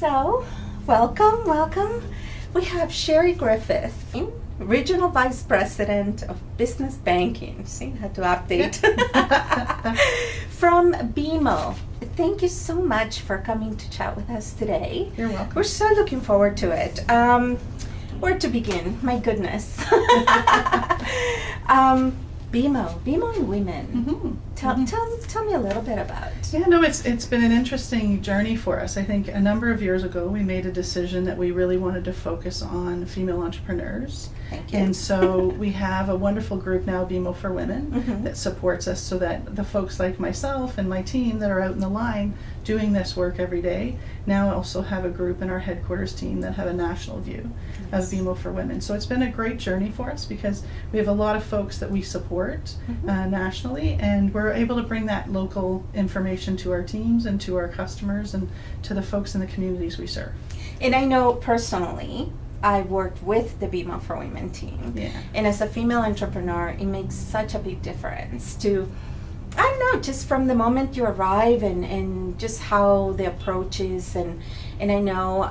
So, welcome. We have Sheri Griffiths, Regional Vice President of Business Banking. See, I had to update. From BMO. Thank you so much for coming to chat with us today. You're welcome. We're so looking forward to it. Where to begin? My goodness. BMO and women. Mm-hmm. Tell me a little bit about. Yeah, no, it's been an interesting journey for us. I think a number of years ago we made a decision that we really wanted to focus on female entrepreneurs. Thank you. And so we have a wonderful group now, BMO for Women, Mm-hmm. that supports us so that the folks like myself and my team that are out in the line doing this work every day now also have a group in our headquarters team that have a national view of BMO for Women. So it's been a great journey for us because we have a lot of folks that we support nationally, and we're able to bring that local information to our teams and to our customers and to the folks in the communities we serve. And I know personally, I worked with the BMO for Women team. Yeah. And as a female entrepreneur, it makes such a big difference to, I don't know, just from the moment you arrive and just how the approach is. And I know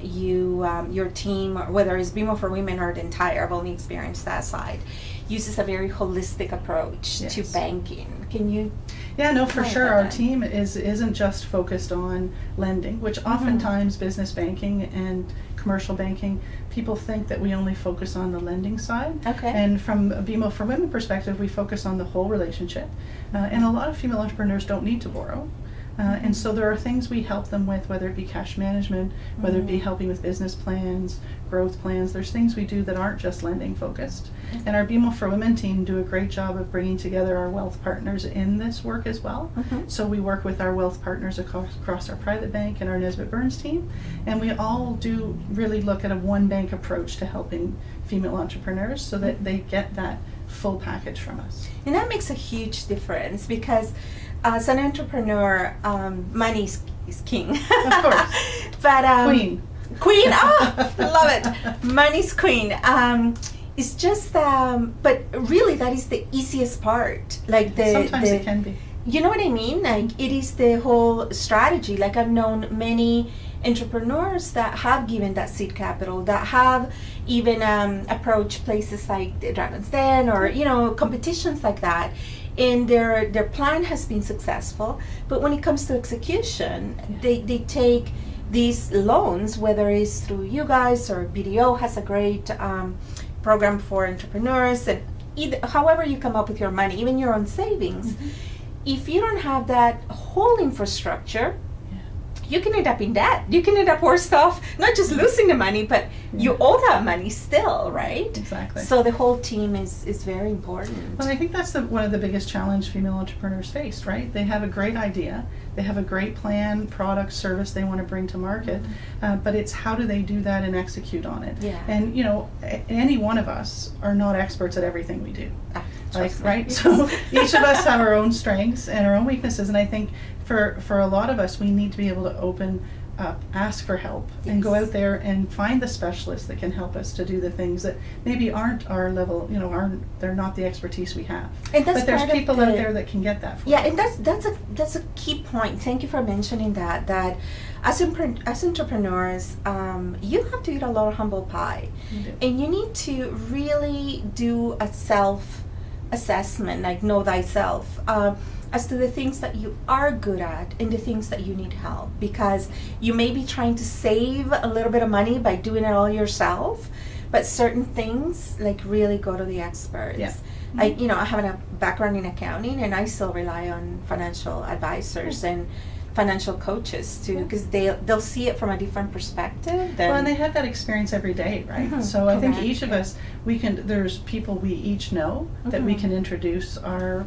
your team, whether it's BMO for Women or the entire, I've only experienced that side, uses a very holistic approach to banking. Can you? Yeah, no, for sure. about Our that? team isn't just focused on lending, which oftentimes business banking and commercial banking, people think that we only focus on the lending side. Okay. And from a BMO for Women perspective, we focus on the whole relationship. And a lot of female entrepreneurs don't need to borrow. And so there are things we help them with, whether it be cash management, whether it be helping with business plans, growth plans. There's things we do that aren't just lending focused. And our BMO for Women team do a great job of bringing together our wealth partners in this work as well. So we work with our wealth partners across our private bank and our Nesbitt Burns team. And we all do really look at a one bank approach to helping female entrepreneurs so that they get that full package from us. And that makes a huge difference because as an entrepreneur, money is king. Of course. But Queen. Oh, love it. Money's queen. It's just, but really that is the easiest part. Like Sometimes it can be. You know what I mean? Like it is the whole strategy. Like I've known many entrepreneurs that have given that seed capital, that have even approached places like the Dragon's Den or competitions like that, and their plan has been successful. But when it comes to execution, they take these loans, whether it's through you guys or BDO has a great program for entrepreneurs, and however you come up with your money, even your own savings. If you don't have that whole infrastructure, you can end up in debt. You can end up worse off, not just losing the money, but you owe that money still, right? Exactly. So the whole team is very important. Well, I think that's one of the biggest challenge female entrepreneurs face, right? They have a great idea, they have a great plan, product, service they want to bring to market, but it's how do they do that and execute on it? Yeah. And any one of us are not experts at everything we do. Trust me. Right? So each of us have our own strengths and our own weaknesses, and I think for a lot of us, we need to be able to open up, ask for help, and go out there and find the specialists that can help us to do the things that maybe aren't our level, they're not the expertise we have. And that's but there's part of people out there that can get that for Yeah, you. and that's a key point. Thank you for mentioning that. That as entrepreneurs, you have to eat a lot of humble pie, and you need to really do a self-assessment, like know thyself. As to the things that you are good at and the things that you need help, because you may be trying to save a little bit of money by doing it all yourself, but certain things like really go to the experts. Yeah. I have a background in accounting, and I still rely on financial advisors and financial coaches too, because they'll see it from a different perspective. Well, and they have that experience every day, right? So I think each of us, there's people we each know that we can introduce our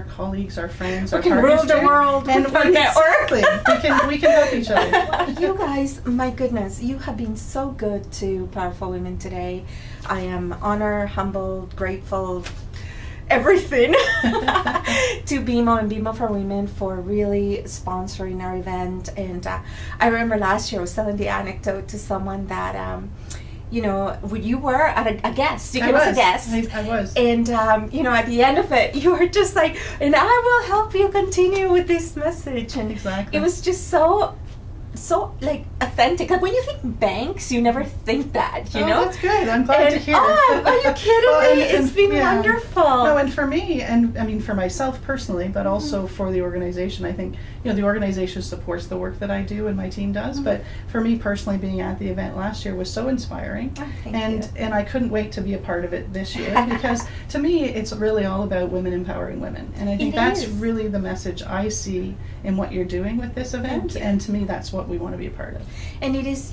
colleagues, our friends, our partners. We can rule the world and with our network. Exactly. we can help each other. You guys, my goodness, you have been so good to Powerful Women today. I am honored, humbled, grateful, everything to BMO and BMO for Women for really sponsoring our event. And I remember last year I was telling the anecdote to someone that you were at a guest. You gave us a guest. I was. And at the end of it, you were just like, and I will help you continue with this message. And exactly. It was just so so like authentic. Like when you think banks, you never think that, you Oh, know? that's good. I'm glad to hear. Oh, are you kidding Well, me? It's been wonderful. No, and for me, and I mean for myself personally, but also for the organization, I think, the organization supports the work that I do and my team does. But for me personally, being at the event last year was so inspiring, Oh, thank you. and I couldn't wait to be a part of it this year because to me, it's really all about women empowering women, and I think It that's is. really the message I see in what you're doing with this event, Thank you. and to me, that's what we want to be a part of. And it is,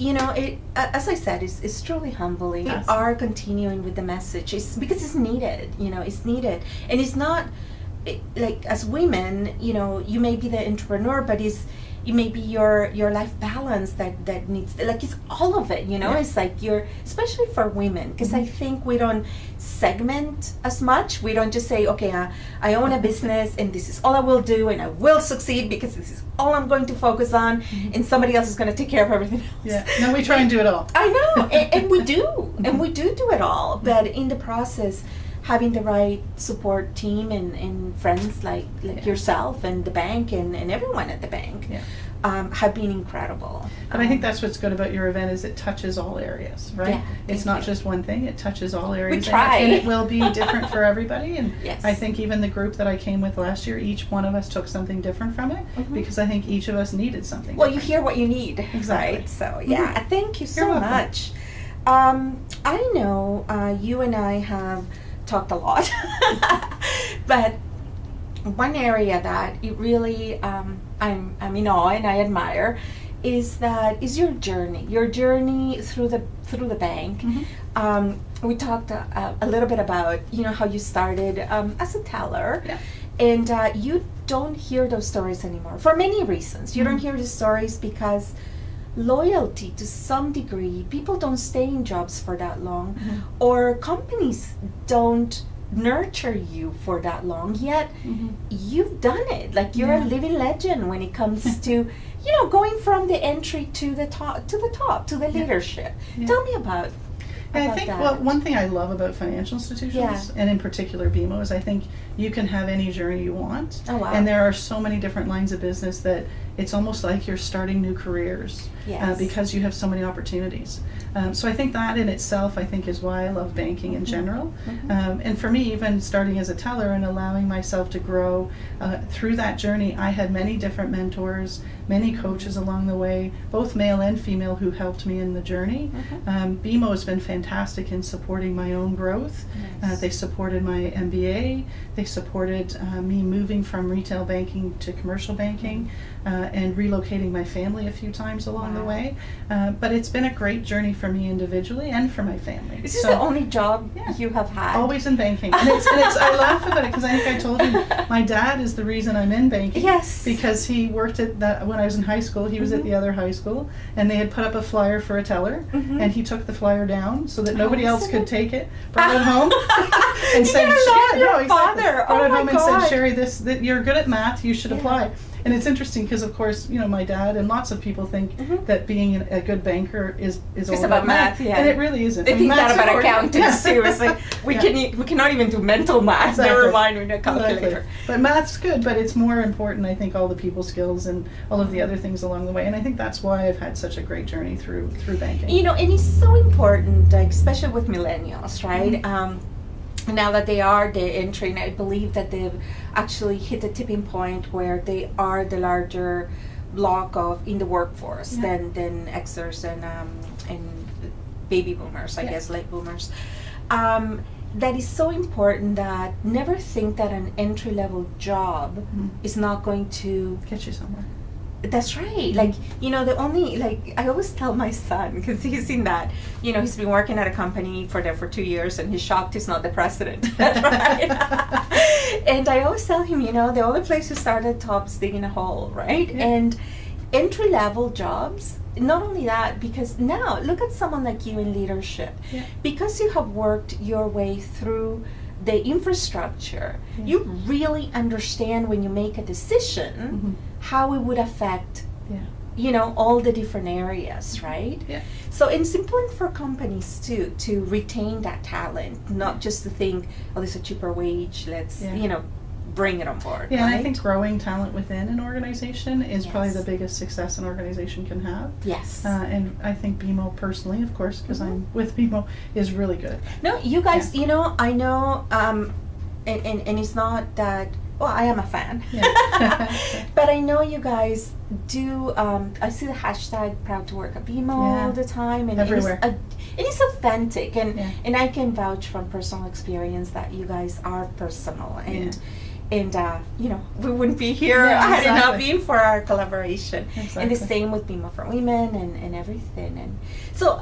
as I said, it's truly humbling. Yes. We are continuing with the message. It's because it's needed, it's needed. And it's not, like, as women, you may be the entrepreneur, but it may be your life balance that needs, like, it's all of it, Yeah. It's like especially for women, because I think we don't segment as much. We don't just say, okay, I own a business and this is all I will do and I will succeed because this is all I'm going to focus on, and somebody else is going to take care of everything else. Yeah, no, we try and do it all. I know, and we do, and we do it all, but in the process, having the right support team and friends like Yeah. yourself and the bank and everyone at the bank Yeah. have been incredible. And I think that's what's good about your event is it touches all areas, right? Yeah, It's thank not you. just one thing, it touches all areas. try. And it will be different for everybody. And Yes. I think even the group that I came with last year, each one of us took something different from it Mhm. because I think each of us needed something Well, you different. hear what you need, Exactly. right? So, yeah, Mhm. thank you so You're welcome. much. I know you and I have talked a lot, but one area that it really I'm in awe and I admire is your journey through the bank. Mhm. We talked a little bit about how you started as a teller. Yeah. And you don't hear those stories anymore for many reasons. You don't Mhm. hear the stories because loyalty, to some degree, people don't stay in jobs for that long, Mhm. or companies don't nurture you for that long. Yet Mhm. you've done it. Like you're Yeah. a living legend when it comes to going from the entry to the top to the leadership. Yeah. Tell me about. And I about think, that. well, one thing I love about financial institutions, Yeah. and in particular BMO, is I think you can have any journey you want. Oh, wow. And there are so many different lines of business that it's almost like you're starting new careers Yes. because you have so many opportunities. So I think that in itself, I think, is why I love banking in general. Mhm. And for me, even starting as a teller and allowing myself to grow through that journey, I had many different mentors, many coaches along the way, both male and female, who helped me in the journey. BMO has been fantastic in supporting my own growth. Nice. They supported my MBA. They supported me moving from retail banking to commercial banking and relocating my family a few times along the Wow. way. But it's been a great journey for me individually and for my family. This is So- the only job Yeah. you have had. Always in banking. And it's I laugh about it because I think I told you my dad is the reason I'm in banking. Yes. Because he worked at that when I was in high school. He was at Mhm. the other high school, and they had put up a flyer for a teller, Mhm. and he took the flyer down so that nobody else Awesome. could take it. Brought it home and You said, gotta love your exactly. father. Brought Oh it my home and God. said, Sheri, that you're good at math. You should Yeah. apply. And it's interesting because, of course, my dad and lots of people think Mhm. that being a good banker is all It's about about math, yeah. and it really isn't. They I mean, think that math's about important. accountants Yeah. too. It's like we cannot even do mental math. Exactly. Never mind with a calculator. Exactly. But math's good, but it's more important, I think, all the people skills and all of the other things along the way. And I think that's why I've had such a great journey through banking. And it's so important, like, especially with millennials, right? Mm-hmm. Now that they are the entry, and I believe that they've actually hit the tipping point where they are the larger block of in the workforce Yeah. than Xers and baby boomers, I Yeah. guess, late boomers. That is so important that never think that an entry level job Mhm. is not going to. Get you somewhere. That's right. Like, the only, like, I always tell my son, because he's in that, he's been working at a company for 2 years and he's shocked he's not the president. That's right. And I always tell him, the only place you start at top is digging a hole, right? Yeah. And entry level jobs, not only that, because now look at someone like you in leadership. Yeah. Because you have worked your way through the infrastructure, Yeah. you really understand when you make a decision Mhm. how it would affect Yeah. all the different areas, right? Yeah. So it's important for companies too to retain that talent, not just to think, oh, there's a cheaper wage, let's Yeah. bring it on board. Yeah, right? and I think growing talent within an organization is probably Yes. the biggest success an organization can have. Yes. And I think BMO personally, of course, because Mhm. I'm with BMO, is really good. No, you guys, you know, I know, and it's not that, well, I am a fan. Yeah. But I know you guys do, I see the hashtag proud to work at BMO Yeah. all the time. And Everywhere. It is authentic. Yeah. And I can vouch from personal experience that you guys are personal. And, you know, we wouldn't be here Yeah, had it not exactly. been for our collaboration. And the Exactly. same with BMO for Women and everything. And so,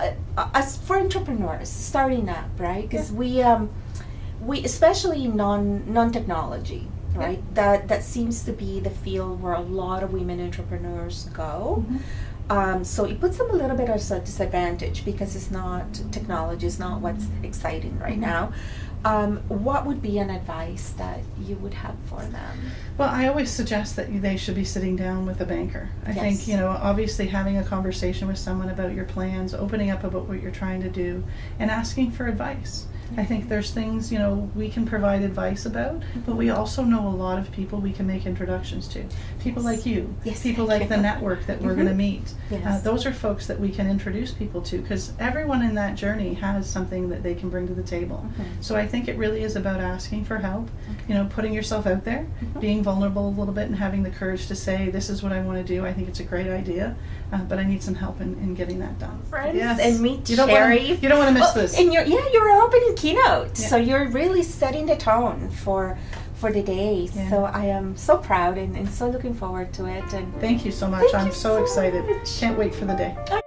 as for entrepreneurs starting up, right? Because we especially non-technology, right? That seems to be the field where a lot of women entrepreneurs go. Mhm. So it puts them a little bit at a disadvantage because it's not technology, it's not what's exciting right Mhm. now. What would be an advice that you would have for them? Well, I always suggest that they should be sitting down with a banker. I Yes. think, you know, obviously having a conversation with someone about your plans, opening up about what you're trying to do, and asking for advice. I think there's things, you know, we can provide advice about, but we also know a lot of people we can make introductions to. People like you, Yes, people thank like the you. network that we're Mhm. going to meet. Yes. Those are folks that we can introduce people to, because everyone in that journey has something that they can bring to the table. Mhm. So I think it really is about asking for help, you know, putting yourself out there, Mhm. being vulnerable a little bit, and having the courage to say, this is what I want to do. I think it's a great idea, but I need some help in getting that done. Friends, Yes. and meet You don't wanna- Sheri. you don't wanna miss Oh, this. And you're opening keynote, Yeah. so you're really setting the tone for the day. Yeah. So I am so proud and so looking forward to it. And Thank you so much. Thank I'm you so so excited. much. Can't wait for the day. I